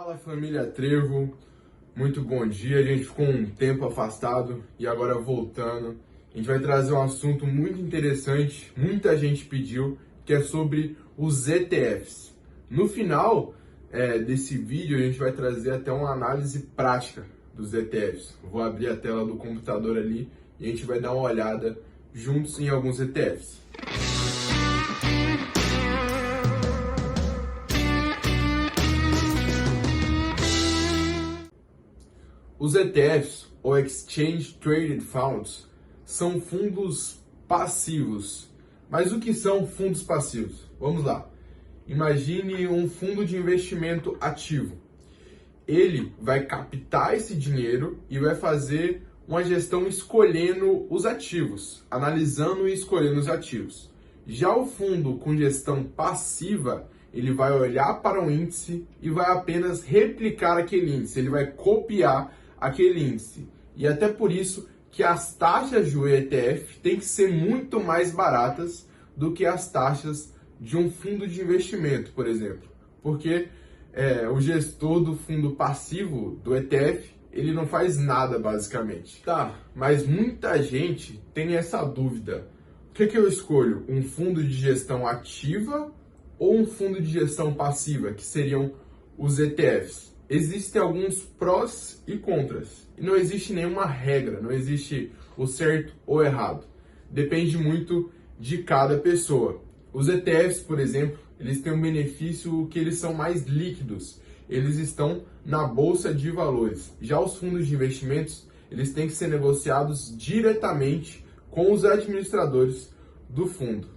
Fala família Trevo, muito bom dia. A gente ficou um tempo afastado e agora voltando. A gente vai trazer um assunto muito interessante, muita gente pediu, que é sobre os ETFs. No final desse vídeo a gente vai trazer até uma análise prática dos ETFs. Vou abrir a tela do computador ali e a gente vai dar uma olhada juntos em alguns ETFs. Os ETFs, ou Exchange Traded Funds, são fundos passivos. Mas o que são fundos passivos? Vamos lá. Imagine um fundo de investimento ativo. Ele vai captar esse dinheiro e vai fazer uma gestão escolhendo os ativos, analisando e escolhendo os ativos. Já o fundo com gestão passiva, ele vai olhar para um índice e vai apenas replicar aquele índice, ele vai copiar aquele índice. E até por isso que as taxas do ETF têm que ser muito mais baratas do que as taxas de um fundo de investimento, por exemplo. Porque o gestor do fundo passivo do ETF, ele não faz nada basicamente. Tá, mas muita gente tem essa dúvida. O que eu escolho? Um fundo de gestão ativa ou um fundo de gestão passiva, que seriam os ETFs? Existem alguns prós e contras. E não existe nenhuma regra, não existe o certo ou errado. Depende muito de cada pessoa. Os ETFs, por exemplo, eles têm um benefício que eles são mais líquidos. Eles estão na bolsa de valores. Já os fundos de investimentos, eles têm que ser negociados diretamente com os administradores do fundo.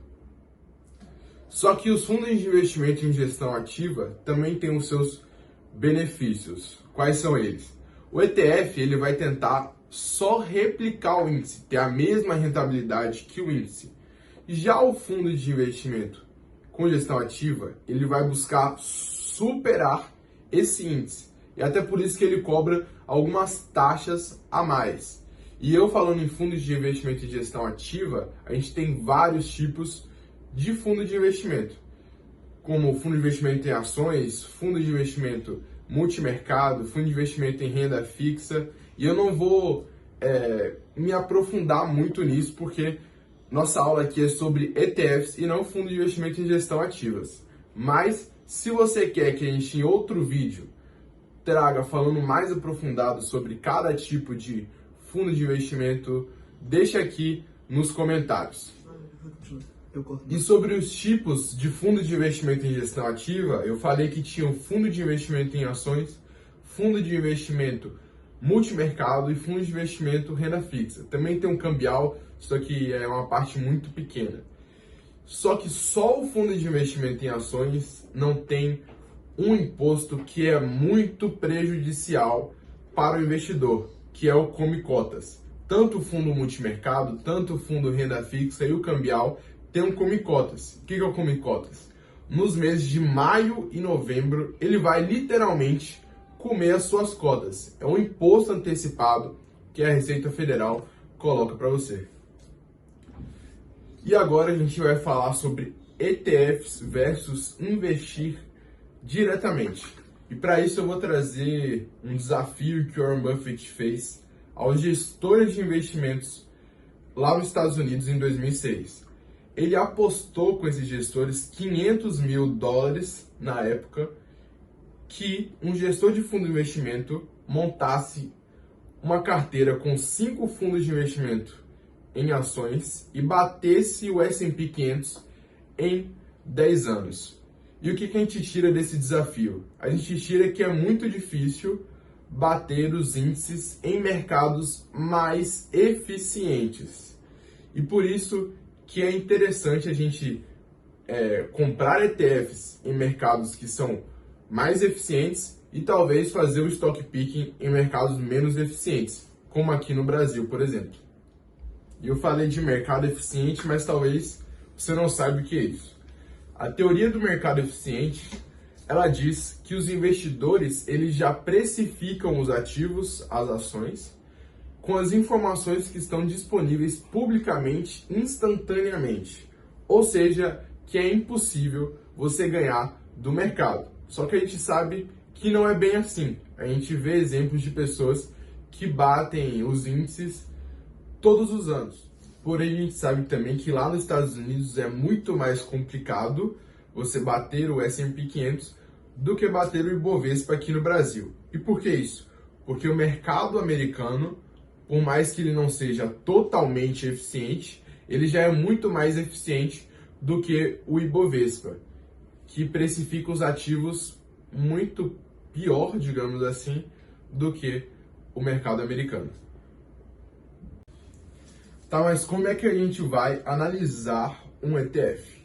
Só que os fundos de investimento em gestão ativa também têm os seus benefícios. Quais são eles? O ETF ele vai tentar só replicar o índice, ter a mesma rentabilidade que o índice. Já o fundo de investimento com gestão ativa, ele vai buscar superar esse índice. E até por isso que ele cobra algumas taxas a mais. E eu falando em fundos de investimento e gestão ativa, a gente tem vários tipos de fundo de investimento, como fundo de investimento em ações, fundo de investimento multimercado, fundo de investimento em renda fixa. E eu não vou me aprofundar muito nisso, porque nossa aula aqui é sobre ETFs e não fundo de investimento em gestão ativas. Mas se você quer que a gente em outro vídeo traga falando mais aprofundado sobre cada tipo de fundo de investimento, deixa aqui nos comentários. E sobre os tipos de fundo de investimento em gestão ativa, eu falei que tinha o fundo de investimento em ações, fundo de investimento multimercado e fundo de investimento renda fixa. Também tem um cambial, isso aqui é uma parte muito pequena. Só que só o fundo de investimento em ações não tem um imposto que é muito prejudicial para o investidor, que é o Come Cotas. Tanto o fundo multimercado, tanto o fundo renda fixa e o cambial tem um Come Cotas. O que é o Come Cotas? Nos meses de maio e novembro, ele vai literalmente comer as suas cotas. É um imposto antecipado que a Receita Federal coloca para você. E agora a gente vai falar sobre ETFs versus investir diretamente. E para isso eu vou trazer um desafio que o Warren Buffett fez aos gestores de investimentos lá nos Estados Unidos em 2006. Ele apostou com esses gestores $500 mil na época que um gestor de fundo de investimento montasse uma carteira com 5 fundos de investimento em ações e batesse o S&P 500 em 10 anos. E o que a gente tira desse desafio? A gente tira que é muito difícil bater os índices em mercados mais eficientes. E por isso que é interessante a gente comprar ETFs em mercados que são mais eficientes e talvez fazer o stock picking em mercados menos eficientes, como aqui no Brasil, por exemplo. E eu falei de mercado eficiente, mas talvez você não saiba o que é isso. A teoria do mercado eficiente, ela diz que os investidores eles já precificam os ativos, as ações, com as informações que estão disponíveis publicamente instantaneamente. Ou seja, que é impossível você ganhar do mercado. Só que a gente sabe que que não é bem assim. A gente vê exemplos de pessoas que batem os índices todos os anos. Porém, a gente sabe também que lá nos Estados Unidos é muito mais complicado você bater o S&P 500 do que bater o Ibovespa aqui no Brasil. E por que isso? Porque o mercado americano, por mais que ele não seja totalmente eficiente, ele já é muito mais eficiente do que o Ibovespa, que precifica os ativos muito pior, digamos assim, do que o mercado americano. Tá, mas como é que a gente vai analisar um ETF?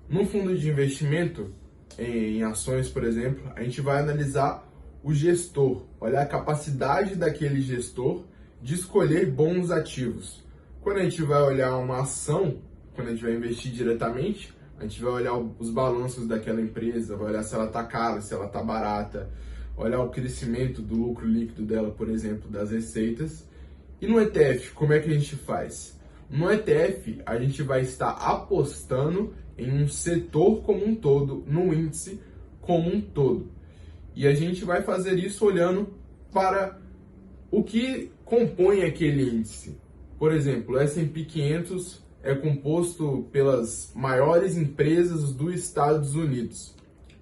No fundo de investimento, em ações, por exemplo, a gente vai analisar o gestor, olhar a capacidade daquele gestor de escolher bons ativos. Quando a gente vai olhar uma ação, quando a gente vai investir diretamente, a gente vai olhar os balanços daquela empresa, vai olhar se ela está cara, se ela está barata, olhar o crescimento do lucro líquido dela, por exemplo, das receitas. E no ETF, como é que a gente faz? No ETF, a gente vai estar apostando em um setor como um todo, no índice como um todo. E a gente vai fazer isso olhando para o que compõe aquele índice. Por exemplo, o S&P 500 é composto pelas maiores empresas dos Estados Unidos.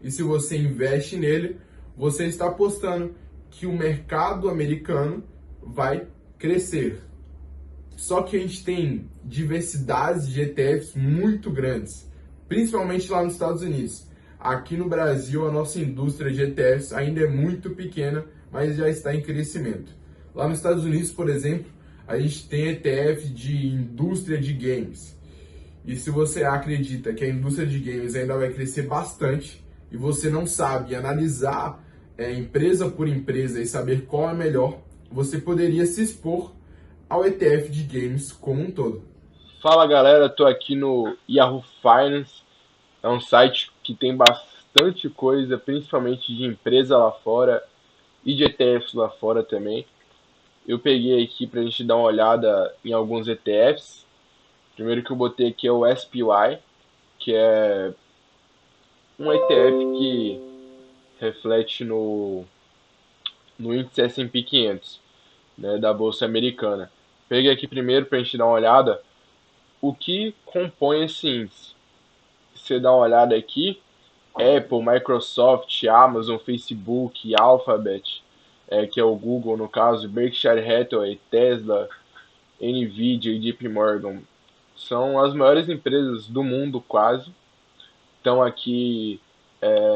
E se você investe nele, você está apostando que o mercado americano vai crescer. Só que a gente tem diversidades de ETFs muito grandes, principalmente lá nos Estados Unidos. Aqui no Brasil, a nossa indústria de ETFs ainda é muito pequena, mas já está em crescimento. Lá nos Estados Unidos, por exemplo, a gente tem ETF de indústria de games. E se você acredita que a indústria de games ainda vai crescer bastante e você não sabe analisar empresa por empresa e saber qual é melhor, você poderia se expor ao ETF de games como um todo. Fala galera, tô aqui no Yahoo Finance, é um site que tem bastante coisa, principalmente de empresa lá fora e de ETFs lá fora também. Eu peguei aqui pra gente dar uma olhada em alguns ETFs. Primeiro que eu botei aqui é o SPY, que é um ETF que reflete no índice S&P 500, né, da Bolsa Americana. Peguei aqui primeiro pra gente dar uma olhada o que compõe esse índice. Você dá uma olhada aqui, Apple, Microsoft, Amazon, Facebook, Alphabet, que é o Google no caso, Berkshire Hathaway, Tesla, Nvidia e JP Morgan, são as maiores empresas do mundo quase, estão aqui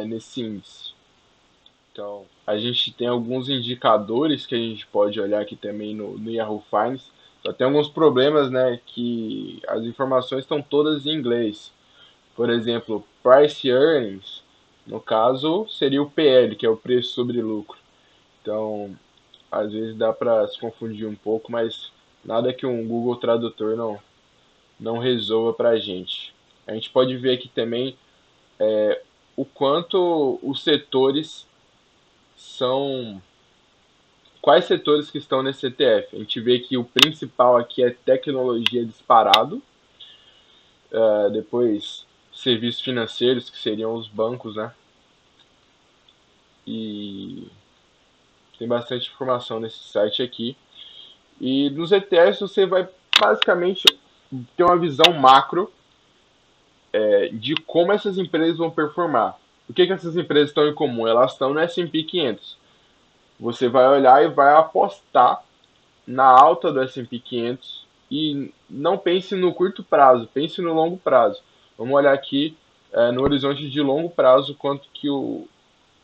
nesse índice. Então, a gente tem alguns indicadores que a gente pode olhar aqui também no Yahoo Finance. Só tem alguns problemas, né, que as informações estão todas em inglês. Por exemplo, Price Earnings, no caso, seria o PL, que é o preço sobre lucro. Então, às vezes dá para se confundir um pouco, mas nada que um Google Tradutor não resolva para a gente. A gente pode ver aqui também o quanto os setores são. Quais setores que estão nesse ETF? A gente vê que o principal aqui é tecnologia disparado, depois serviços financeiros, que seriam os bancos, né? E tem bastante informação nesse site aqui. E nos ETFs você vai basicamente ter uma visão macro de como essas empresas vão performar. O que essas empresas estão em comum? Elas estão no S&P 500. Você vai olhar e vai apostar na alta do S&P 500 e não pense no curto prazo, pense no longo prazo. Vamos olhar aqui no horizonte de longo prazo quanto que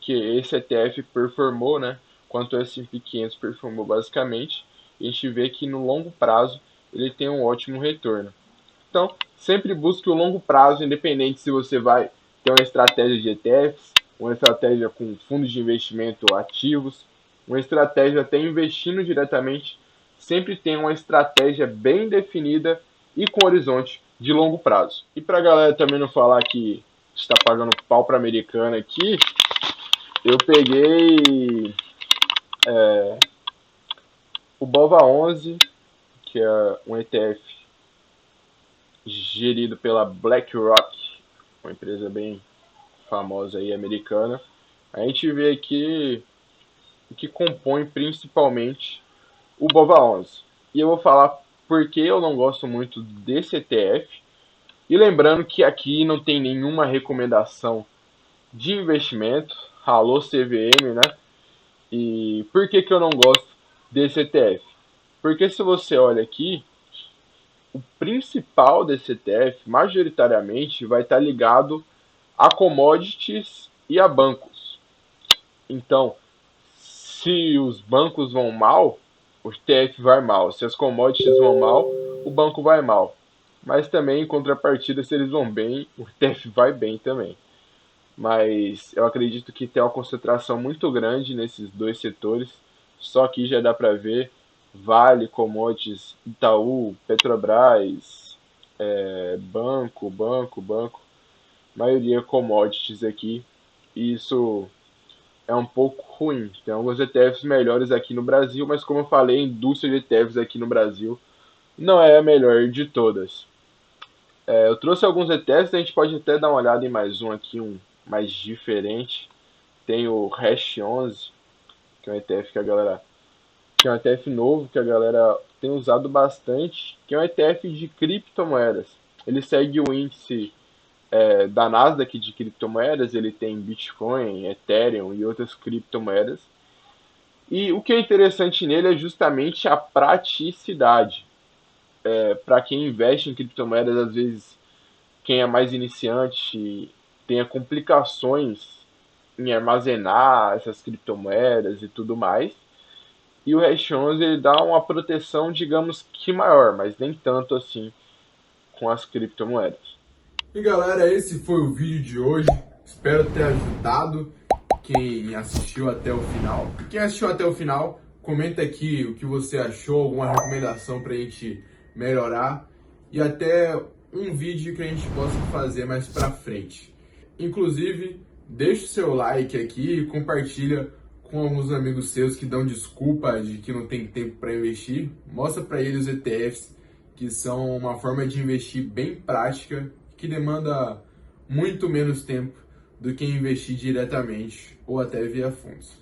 esse ETF performou, né? Quanto o S&P 500 performou basicamente. E a gente vê que no longo prazo ele tem um ótimo retorno. Então, sempre busque o longo prazo, independente se você vai ter uma estratégia de ETFs, uma estratégia com fundos de investimento ativos, uma estratégia até investindo diretamente, sempre tem uma estratégia bem definida e com horizonte de longo prazo. E para a galera também não falar que está pagando pau para americana aqui, eu peguei o BOVA11, que é um ETF gerido pela BlackRock, uma empresa bem famosa aí americana. A gente vê aqui o que compõe principalmente o BOVA11. E eu vou falar por que eu não gosto muito desse ETF. E lembrando que aqui não tem nenhuma recomendação de investimento. Alô CVM, né? E por que eu não gosto desse ETF? Porque se você olha aqui, o principal desse ETF, majoritariamente, vai estar ligado a commodities e a bancos. Então, se os bancos vão mal, o ETF vai mal. Se as commodities vão mal, o banco vai mal. Mas também, em contrapartida, se eles vão bem, o ETF vai bem também. Mas eu acredito que tem uma concentração muito grande nesses dois setores. Só aqui já dá para ver Vale, Commodities, Itaú, Petrobras, banco, maioria commodities aqui. E isso é um pouco ruim. Tem alguns ETFs melhores aqui no Brasil, mas como eu falei, a indústria de ETFs aqui no Brasil não é a melhor de todas. Eu trouxe alguns ETFs, a gente pode até dar uma olhada em mais um aqui, um mais diferente. Tem o Hash 11, que é um ETF que a galera, que é um ETF novo que a galera tem usado bastante, que é um ETF de criptomoedas. Ele segue o índice da Nasdaq de criptomoedas, ele tem Bitcoin, Ethereum e outras criptomoedas. E o que é interessante nele é justamente a praticidade. Para quem investe em criptomoedas, às vezes quem é mais iniciante tenha complicações em armazenar essas criptomoedas e tudo mais. E o Hash 11 ele dá uma proteção, digamos que maior, mas nem tanto assim com as criptomoedas. E galera, esse foi o vídeo de hoje. Espero ter ajudado quem assistiu até o final. E quem assistiu até o final, comenta aqui o que você achou, alguma recomendação pra gente melhorar e até um vídeo que a gente possa fazer mais pra frente. Inclusive, deixa o seu like aqui e compartilha com alguns amigos seus que dão desculpa de que não tem tempo para investir. Mostra para eles os ETFs, que são uma forma de investir bem prática, que demanda muito menos tempo do que investir diretamente ou até via fundos.